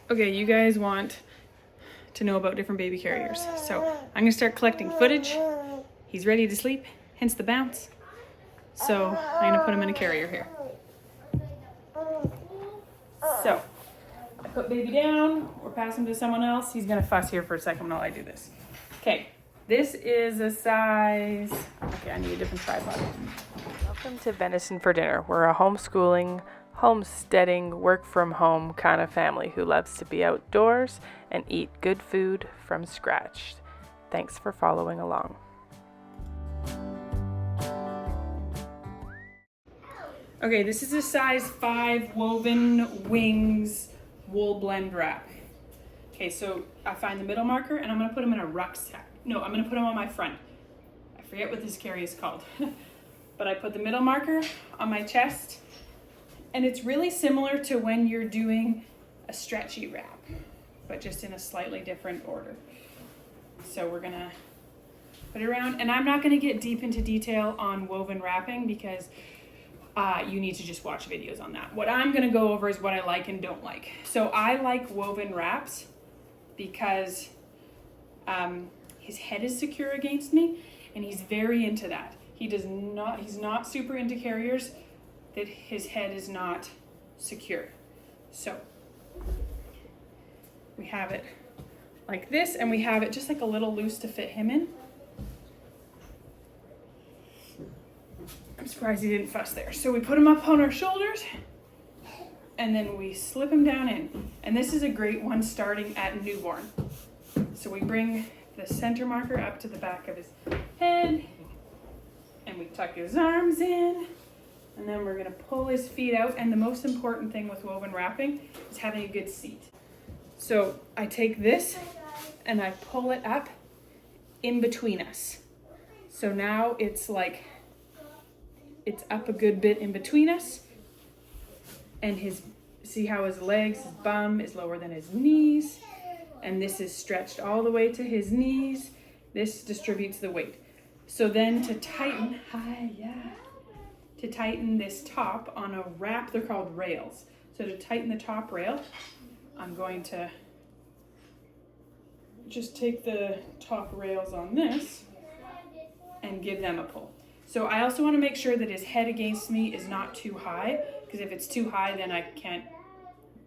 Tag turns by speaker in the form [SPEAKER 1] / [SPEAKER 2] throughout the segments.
[SPEAKER 1] Okay, you guys want to know about different baby carriers. So I'm gonna start collecting footage. He's ready to sleep, hence the bounce. So I'm gonna put him in a carrier here. So I put baby down or pass him to someone else. He's gonna fuss here for a second while I do this. Okay, this is a size, okay, I need a different tripod.
[SPEAKER 2] Welcome to Venison for Dinner. We're a homeschooling, homesteading, work from home kind of family who loves to be outdoors and eat good food from scratch. Thanks for following along.
[SPEAKER 1] Okay, this is a size 5 woven wings wool blend wrap. Okay, so I find the middle marker and I'm gonna put him in a rucksack. No, I'm gonna put him on my front. I forget what this carry is called. But I put the middle marker on my chest, and it's really similar to when you're doing a stretchy wrap, but just in a slightly different order. So we're gonna put it around, and I'm not gonna get deep into detail on woven wrapping because you need to just watch videos on that. What I'm gonna go over is what I like and don't like. So I like woven wraps because his head is secure against me, and he's very into that. He's not super into carriers that his head is not secure. So we have it like this, and we have it just like a little loose to fit him in. I'm surprised he didn't fuss there. So we put him up on our shoulders, and then we slip him down in. And this is a great one starting at newborn. So we bring the center marker up to the back of his head, and we tuck his arms in, and then we're gonna pull his feet out. And the most important thing with woven wrapping is having a good seat. So I take this and I pull it up in between us. So now it's like, it's up a good bit in between us, and see how his legs, his bum is lower than his knees, and this is stretched all the way to his knees. This distributes the weight. So then to tighten, to tighten this top on a wrap, they're called rails. So to tighten the top rail, I'm going to just take the top rails on this and give them a pull. So I also want to make sure that his head against me is not too high, because if it's too high, then I can't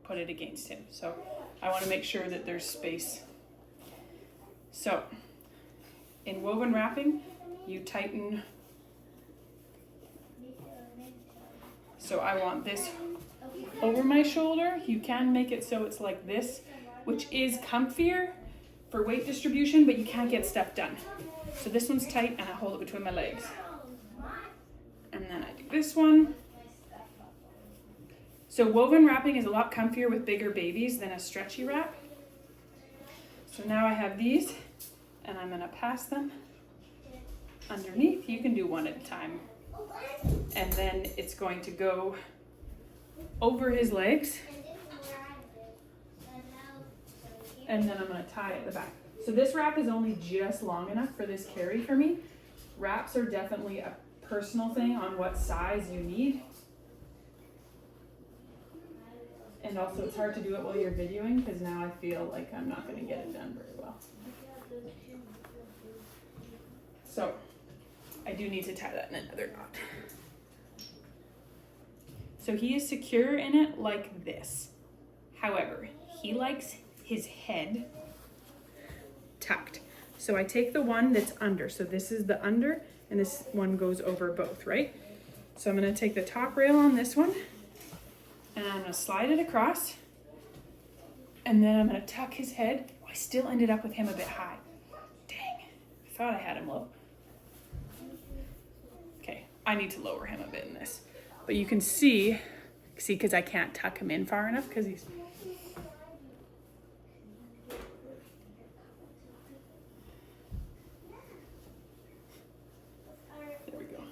[SPEAKER 1] put it against him. So I want to make sure that there's space. So in woven wrapping, you tighten. So I want this over my shoulder. You can make it so it's like this, which is comfier for weight distribution, but you can't get stuff done. So this one's tight, and I hold it between my legs. And then I do this one. So woven wrapping is a lot comfier with bigger babies than a stretchy wrap. So now I have these, and I'm gonna pass them underneath. You can do one at a time. And then it's going to go over his legs. And then I'm gonna tie it at the back. So this wrap is only just long enough for this carry for me. Wraps are definitely a personal thing on what size you need. And also it's hard to do it while you're videoing, because now I feel like I'm not gonna get it done very well. So I do need to tie that in another knot. So he is secure in it like this. However, he likes his head tucked. So I take the one that's under. So this is the under, and this one goes over both, right? So I'm gonna take the top rail on this one, and I'm gonna slide it across, and then I'm gonna tuck his head. Oh, I still ended up with him a bit high. Dang, I thought I had him low. Okay, I need to lower him a bit in this. But you can see, because I can't tuck him in far enough because he's... There we go.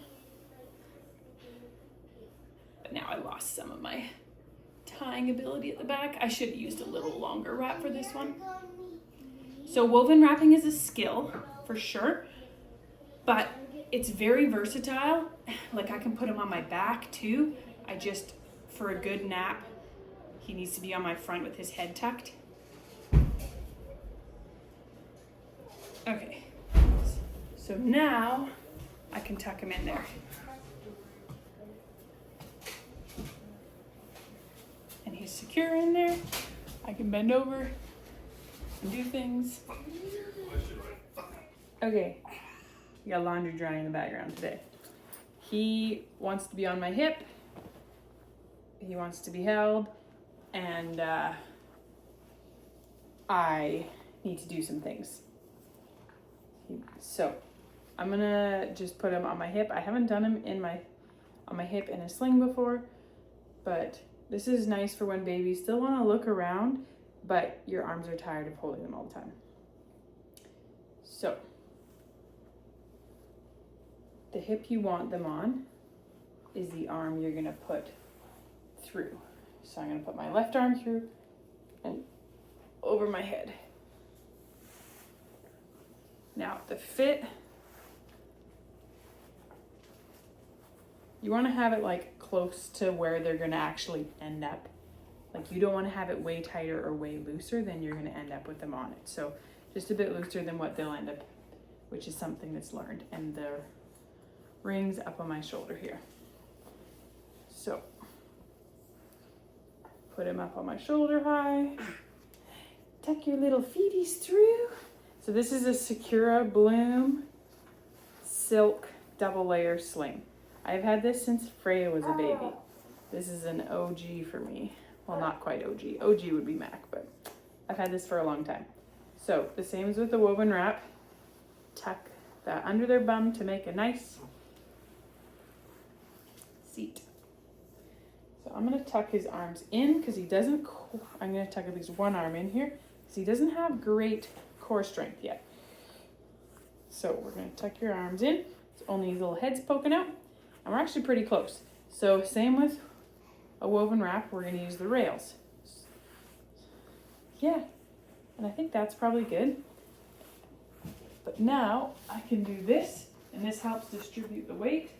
[SPEAKER 1] But now I lost some of my tying ability at the back. I should have used a little longer wrap for this one. So woven wrapping is a skill for sure, but it's very versatile. Like I can put him on my back too. For a good nap, he needs to be on my front with his head tucked. Okay, so now I can tuck him in there. And he's secure in there. I can bend over and do things. Okay, we got laundry drying in the background today. He wants to be on my hip. He wants to be held, and I need to do some things. So I'm gonna just put him on my hip. I haven't done him on my hip in a sling before, but this is nice for when babies still want to look around, but your arms are tired of holding them all the time. So the hip you want them on is the arm you're gonna put through. So I'm gonna put my left arm through and over my head. Now the fit, you want to have it like close to where they're going to actually end up. Like you don't want to have it way tighter or way looser, then you're going to end up with them on it. So just a bit looser than what they'll end up, which is something that's learned. And the ring's up on my shoulder here. So put him up on my shoulder high. Tuck your little feeties through. So this is a Sakura Bloom silk double layer sling. I've had this since Freya was a baby. This is an OG for me. Well, not quite OG. OG would be Mac, but I've had this for a long time. So the same as with the woven wrap. Tuck that under their bum to make a nice seat. So I'm gonna tuck his arms in because he doesn't, I'm gonna tuck at least one arm in here because he doesn't have great core strength yet. So we're going to tuck your arms in. It's only his little head's poking out. And we're actually pretty close. So same with a woven wrap, we're going to use the rails. Yeah, and I think that's probably good. But now I can do this, and this helps distribute the weight.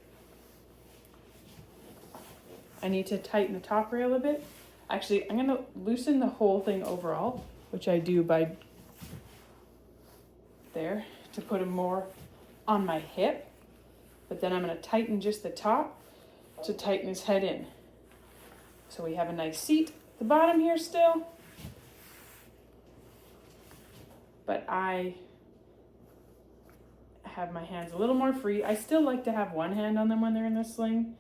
[SPEAKER 1] I need to tighten the top rail a bit. Actually, I'm going to loosen the whole thing overall, which I do by there to put him more on my hip, but then I'm going to tighten just the top to tighten his head in. So we have a nice seat at the bottom here still, but I have my hands a little more free. I still like to have one hand on them when they're in the sling,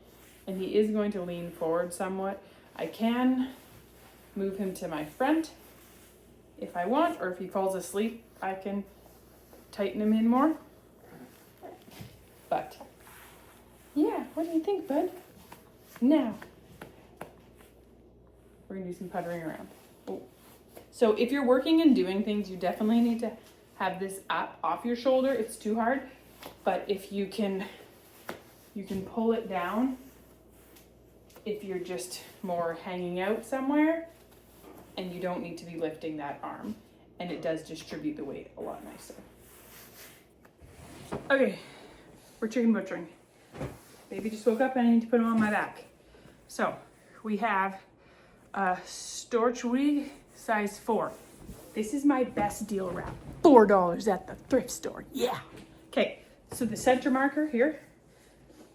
[SPEAKER 1] and he is going to lean forward somewhat. I can move him to my front if I want, or if he falls asleep, I can tighten him in more. But yeah, what do you think, bud? Now we're gonna do some puttering around. Oh. So if you're working and doing things, you definitely need to have this up off your shoulder. It's too hard, but if you can pull it down if you're just more hanging out somewhere, and you don't need to be lifting that arm, and it does distribute the weight a lot nicer. Okay, we're chicken butchering. Baby just woke up and I need to put him on my back. So we have a Storchweibe size 4. This is my best deal wrap. $4 at the thrift store. Yeah. Okay, so the center marker here,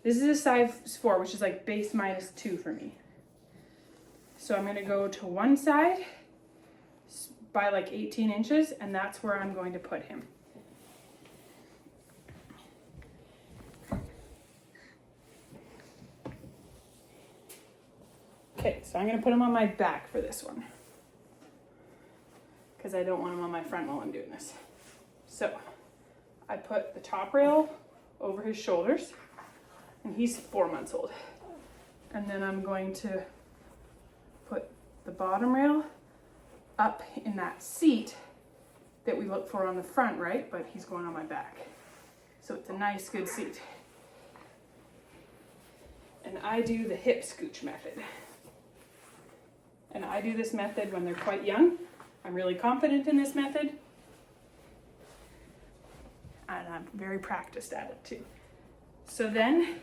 [SPEAKER 1] this is a size 4, which is like base -2 for me. So I'm gonna go to one side by like 18 inches, and that's where I'm going to put him. Okay, so I'm gonna put him on my back for this one, because I don't want him on my front while I'm doing this. So I put the top rail over his shoulders, and he's 4 months old. And then I'm going to put the bottom rail up in that seat that we look for on the front, right? But he's going on my back. So it's a nice, good seat. And I do the hip scooch method. And I do this method when they're quite young. I'm really confident in this method. And I'm very practiced at it too. So then,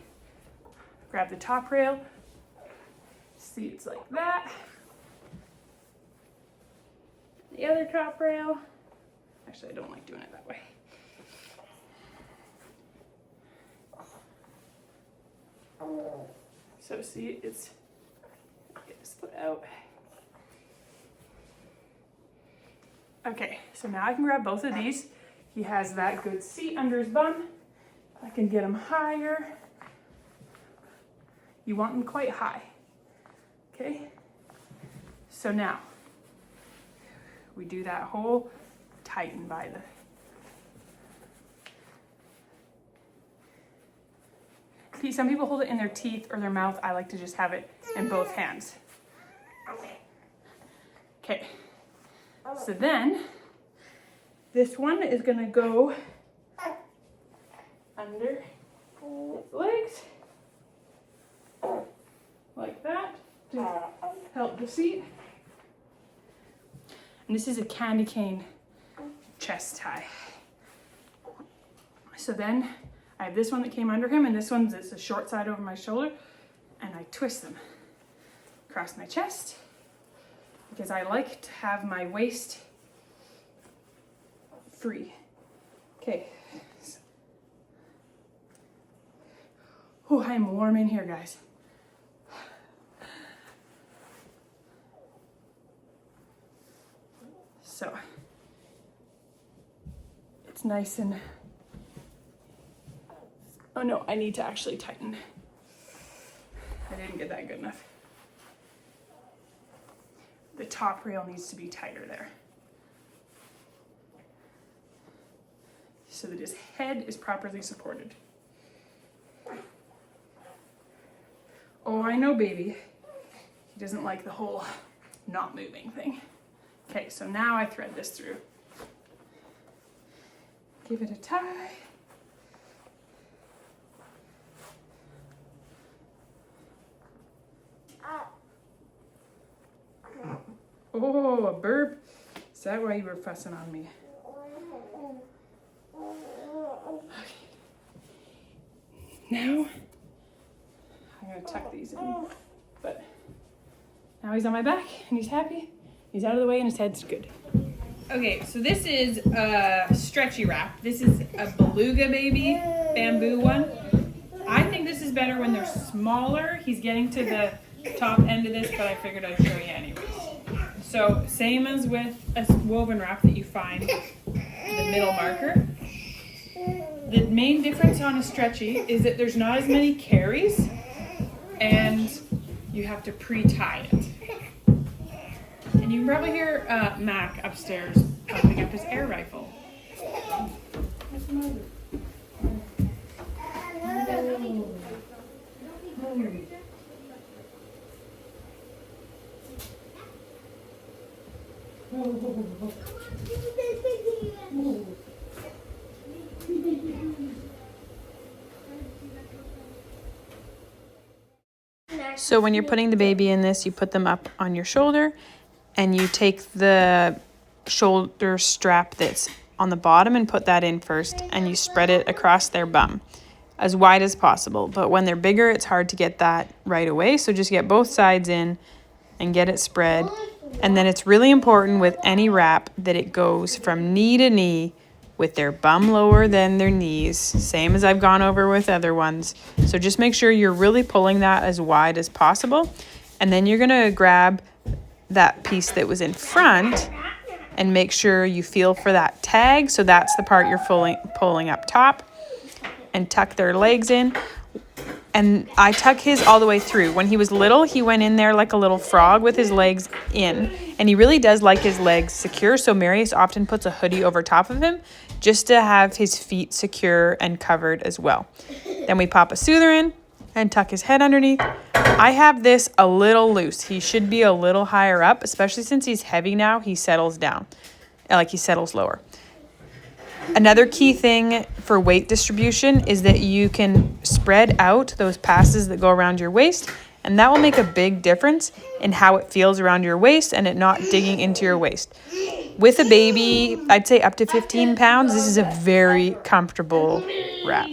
[SPEAKER 1] grab the top rail, seats like that, other top rail. Actually, I don't like doing it that way. So see, it's, get this foot out. Okay, so now I can grab both of these. He has that good seat under his bum. I can get him higher. You want him quite high, okay? So now, we do that whole tighten by the, some people hold it in their teeth or their mouth. I like to just have it in both hands. Okay, so then this one is gonna go under its legs, like that, to help the seat. And this is a candy cane chest tie. So then I have this one that came under him, and this one's the short side over my shoulder, and I twist them across my chest because I like to have my waist free. Okay. Oh, I'm warm in here, guys. So it's nice and, oh no, I need to actually tighten. I didn't get that good enough. The top rail needs to be tighter there, so that his head is properly supported. Oh, I know, baby. He doesn't like the whole not moving thing. Okay, so now I thread this through. Give it a tie. Oh, a burp. Is that why you were fussing on me? Okay. Now, I'm gonna tuck these in. But now he's on my back and he's happy. He's out of the way and his head's good. Okay, so this is a stretchy wrap. This is a beluga baby, bamboo one. I think this is better when they're smaller. He's getting to the top end of this, but I figured I'd show you anyways. So same as with a woven wrap that you find the middle marker. The main difference on a stretchy is that there's not as many carries and you have to pre-tie it. And you can probably hear Mac upstairs pumping up his air rifle. So when you're putting the baby in this, you put them up on your shoulder and you take the shoulder strap that's on the bottom and put that in first, and you spread it across their bum as wide as possible. But when they're bigger, it's hard to get that right away. So just get both sides in and get it spread. And then it's really important with any wrap that it goes from knee to knee with their bum lower than their knees, same as I've gone over with other ones. So just make sure you're really pulling that as wide as possible. And then you're gonna grab that piece that was in front and make sure you feel for that tag. So that's the part you're pulling up top, and tuck their legs in. And I tuck his all the way through. When he was little, he went in there like a little frog with his legs in. And he really does like his legs secure. So Marius often puts a hoodie over top of him just to have his feet secure and covered as well. Then we pop a soother in and tuck his head underneath. I have this a little loose. He should be a little higher up, especially since he's heavy now. He settles down, like he settles lower. Another key thing for weight distribution is that you can spread out those passes that go around your waist, and that will make a big difference in how it feels around your waist and it not digging into your waist. With a baby, I'd say up to 15 pounds, this is a very comfortable wrap.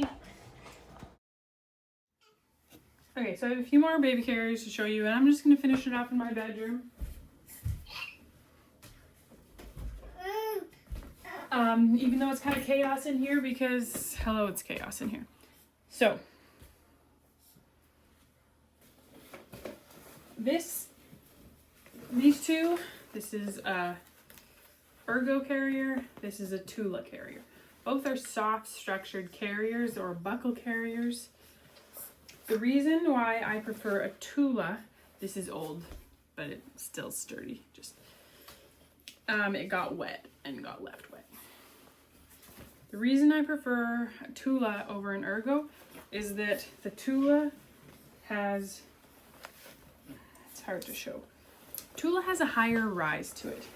[SPEAKER 1] Okay, so I have a few more baby carriers to show you, and I'm just going to finish it off in my bedroom. even though it's kind of chaos in here because, hello, it's chaos in here. So, these two, this is a ergo carrier, this is a tula carrier. Both are soft structured carriers or buckle carriers. The reason why I prefer a tula, this is old, but it's still sturdy, just, it got wet and got left wet. The reason I prefer a tula over an ergo is that the tula has, it's hard to show. Tula has a higher rise to it.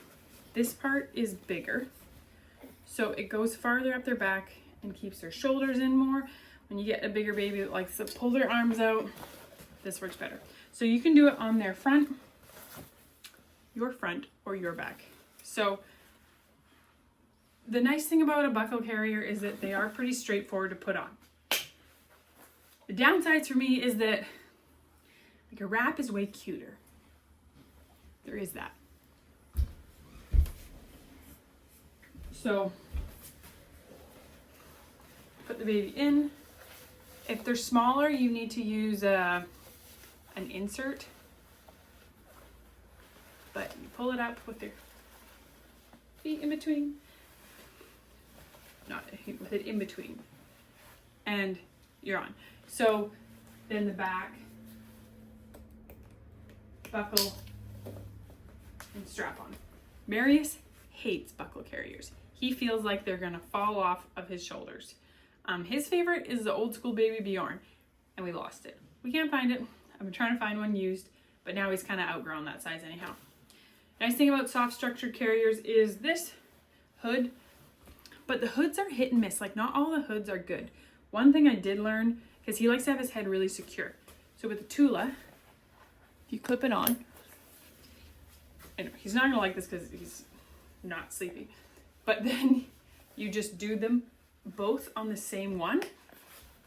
[SPEAKER 1] This part is bigger, so it goes farther up their back and keeps their shoulders in more. When you get a bigger baby that likes to pull their arms out, this works better. So you can do it on their front, or your back. So the nice thing about a buckle carrier is that they are pretty straightforward to put on. The downsides for me is that like a wrap is way cuter. There is that. So put the baby in. If they're smaller, you need to use an insert. But you pull it up with your feet in between. Not with it in between. And you're on. So then the back, buckle, and strap on. Marius hates buckle carriers. He feels like they're gonna fall off of his shoulders. His favorite is the old school baby Bjorn, and we lost it. We can't find it. I've been trying to find one used, but now he's kind of outgrown that size anyhow. Nice thing about soft structured carriers is this hood, but the hoods are hit and miss. Like not all the hoods are good. One thing I did learn, because he likes to have his head really secure. So with the tula, if you clip it on, and he's not gonna like this because he's not sleepy, but then you just do them both on the same one,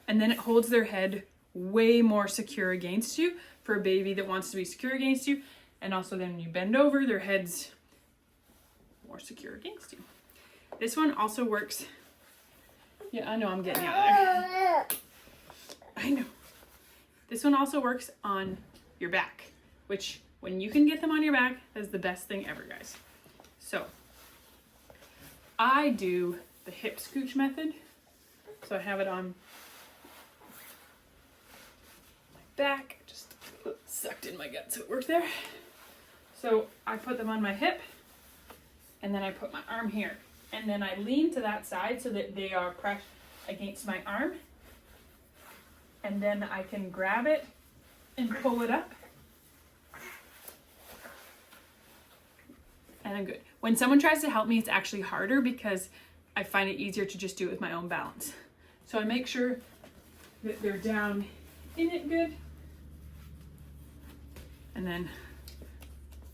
[SPEAKER 1] and then it holds their head way more secure against you for a baby that wants to be secure against you. And also then when you bend over, their head's more secure against you. This one also works. Yeah, I know I'm getting out of there. I know. This one also works on your back, which when you can get them on your back, that's the best thing ever, guys. So I do the hip scooch method. So I have it on my back, just sucked in my gut so it worked there. So I put them on my hip, and then I put my arm here. And then I lean to that side so that they are pressed against my arm. And then I can grab it and pull it up. And I'm good. When someone tries to help me, it's actually harder because I find it easier to just do it with my own balance. So I make sure that they're down in it good. And then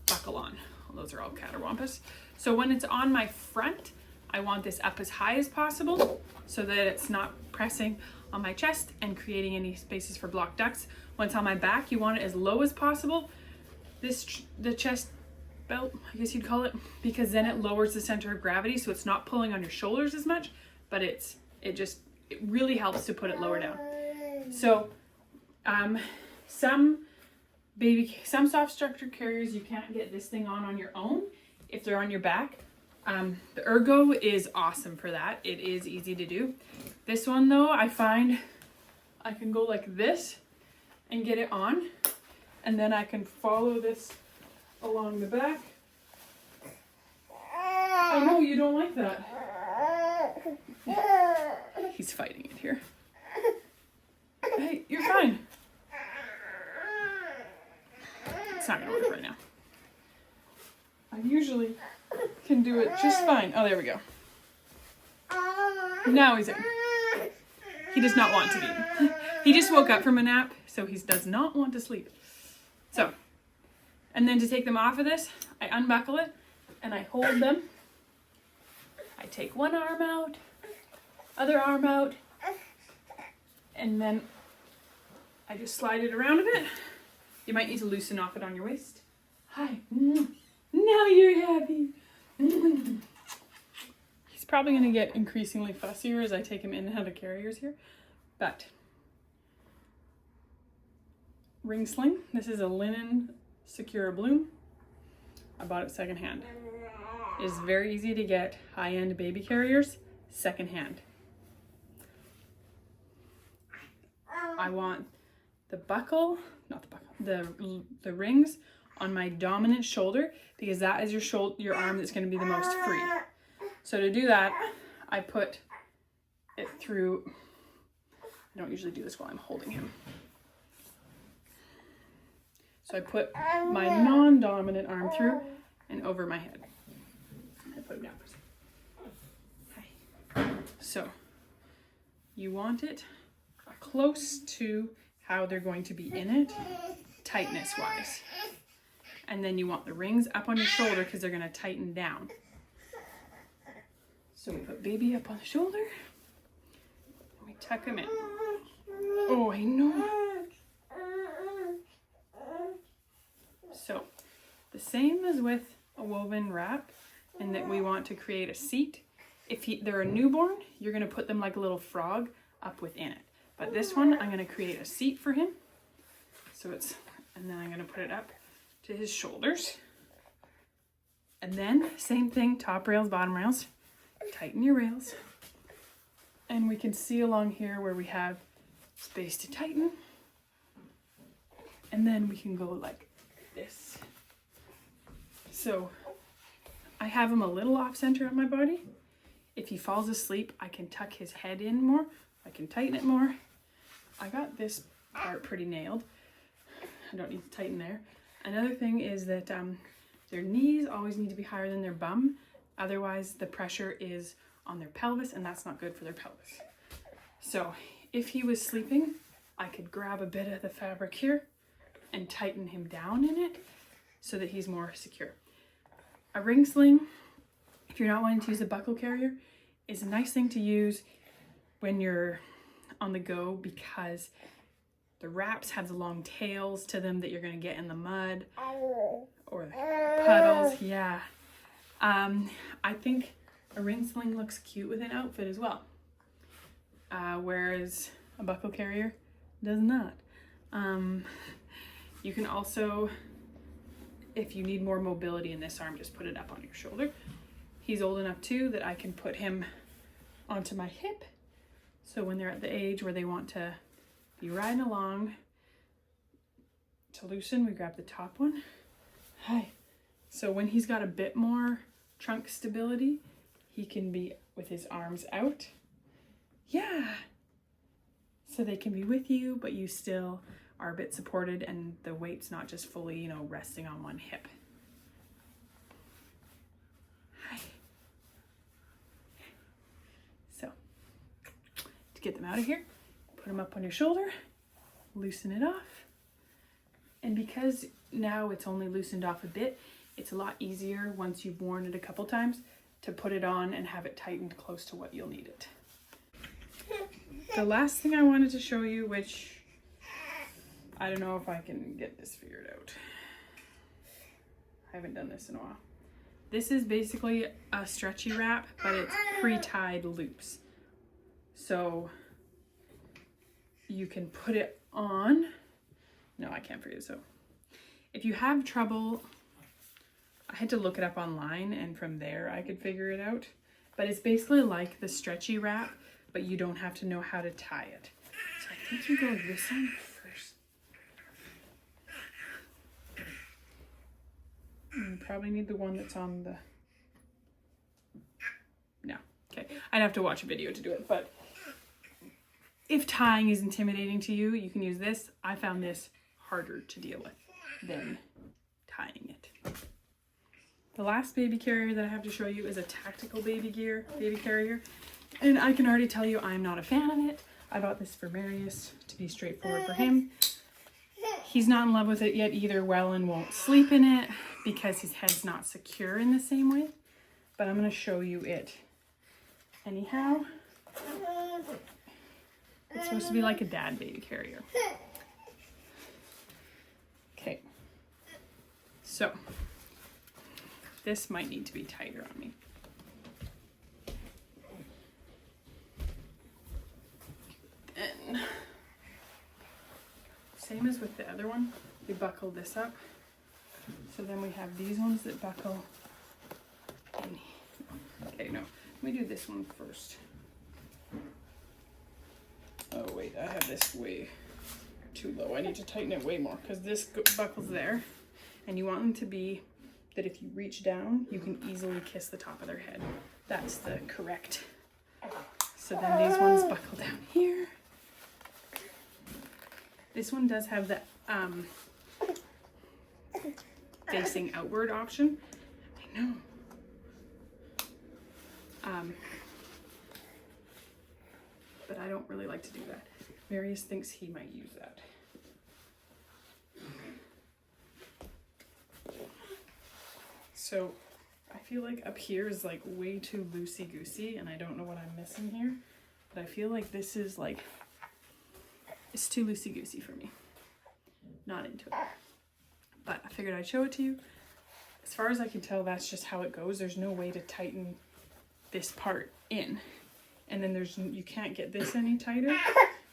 [SPEAKER 1] buckle on. Well, those are all cattywampus. So when it's on my front, I want this up as high as possible so that it's not pressing on my chest and creating any spaces for blocked ducts. When it's on my back, you want it as low as possible. The chest belt, I guess you'd call it, because then it lowers the center of gravity, so it's not pulling on your shoulders as much, but it really helps to put it lower down. So some soft structured carriers you can't get this thing on your own if they're on your back. The ergo is awesome for that. It is easy to do. This one though, I find I can go like this and get it on, and then I can follow this along the back. I know you don't like that. He's fighting it here. Hey, you're fine. It's not gonna work right now. I usually can do it just fine. Oh, there we go. Now he's in. He does not want to be. He just woke up from a nap, so he does not want to sleep. So, and then to take them off of this, I unbuckle it and I hold them. I take one arm out, other arm out, and then I just slide it around a bit. You might need to loosen off it on your waist. Hi. Now you're happy. He's probably going to get increasingly fussier as I take him in and out of carriers here. But ring sling. This is a linen Sakura bloom. I bought it secondhand. It is very easy to get high-end baby carriers secondhand. I want the buckle, not the buckle, the rings on my dominant shoulder, because that is your arm that's going to be the most free. So to do that, I put it through, I don't usually do this while I'm holding him. So I put my non-dominant arm through and over my head. I put him down. Hi. So you want it close to how they're going to be in it, tightness wise. And then you want the rings up on your shoulder because they're going to tighten down. So we put baby up on the shoulder and we tuck him in. Oh, I know. So the same as with a woven wrap, in that we want to create a seat. If they're a newborn, you're going to put them like a little frog up within it. But this one, I'm going to create a seat for him. So and then I'm going to put it up to his shoulders. And then same thing, top rails, bottom rails. Tighten your rails. And we can see along here where we have space to tighten. And then we can go like this. So I have him a little off center on my body. If he falls asleep, I can tuck his head in more. I can tighten it more. I got this part pretty nailed. I don't need to tighten there. Another thing is that their knees always need to be higher than their bum. Otherwise, the pressure is on their pelvis, and that's not good for their pelvis. So if he was sleeping, I could grab a bit of the fabric here and tighten him down in it so that he's more secure. A ring sling, if you're not wanting to use a buckle carrier, is a nice thing to use when you're on the go, because the wraps have the long tails to them that you're going to get in the mud or the puddles. Yeah. I think a ring sling looks cute with an outfit as well, whereas a buckle carrier does not. You can also, if you need more mobility in this arm, just put it up on your shoulder. He's old enough too that I can put him onto my hip. So when they're at the age where they want to be riding along, to loosen, we grab the top one. Hi. So when he's got a bit more trunk stability, he can be with his arms out. Yeah. So they can be with you, but you still are a bit supported and the weight's not just fully, resting on one hip. Hi. So, to get them out of here, put them up on your shoulder, loosen it off. And because now it's only loosened off a bit, it's a lot easier once you've worn it a couple times to put it on and have it tightened close to what you'll need it. The last thing I wanted to show you, which I don't know if I can get this figured out. I haven't done this in a while. This is basically a stretchy wrap, but it's pre-tied loops. So you can put it on. No, I can't figure this out. If you have trouble, I had to look it up online and from there I could figure it out. But it's basically like the stretchy wrap, but you don't have to know how to tie it. So I think you go this one first. You probably need the one that's on the... No. Okay. I'd have to watch a video to do it, but if tying is intimidating to you, you can use this. I found this harder to deal with than tying it. The last baby carrier that I have to show you is a tactical baby carrier. And I can already tell you I'm not a fan of it. I bought this for Marius to be straightforward for him. He's not in love with it yet either, and won't sleep in it because his head's not secure in the same way. But I'm going to show you it anyhow. It's supposed to be like a dad baby carrier. Okay. So this might need to be tighter on me. with the other one, we buckle this up. So then we have these ones that buckle in. Okay, no, let me do this one first. Oh wait, I have this way too low. I need to tighten it way more because this buckles there, and you want them to be that if you reach down, you can easily kiss the top of their head. That's the correct. So then these ones buckle down here. This one does have the facing outward option. I know. But I don't really like to do that. Marius thinks he might use that. So I feel like up here is like way too loosey-goosey, and I don't know what I'm missing here. But I feel like this is like, it's too loosey-goosey for me. Not into it. But I figured I'd show it to you. As far as I can tell, that's just how it goes. There's no way to tighten this part in. And then you can't get this any tighter.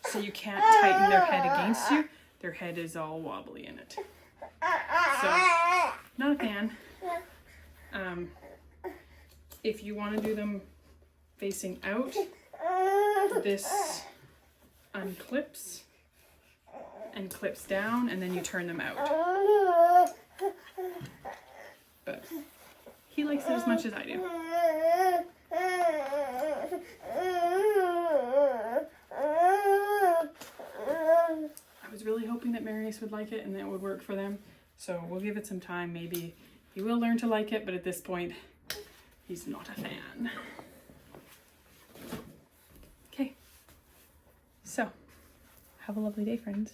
[SPEAKER 1] So you can't tighten their head against you. Their head is all wobbly in it. So, not a fan. If you want to do them facing out, this unclips and clips down, and then you turn them out. But he likes it as much as I do. I was really hoping that Marius would like it and that it would work for them. So we'll give it some time. Maybe he will learn to like it, but at this point, he's not a fan. Okay. So, have a lovely day, friends.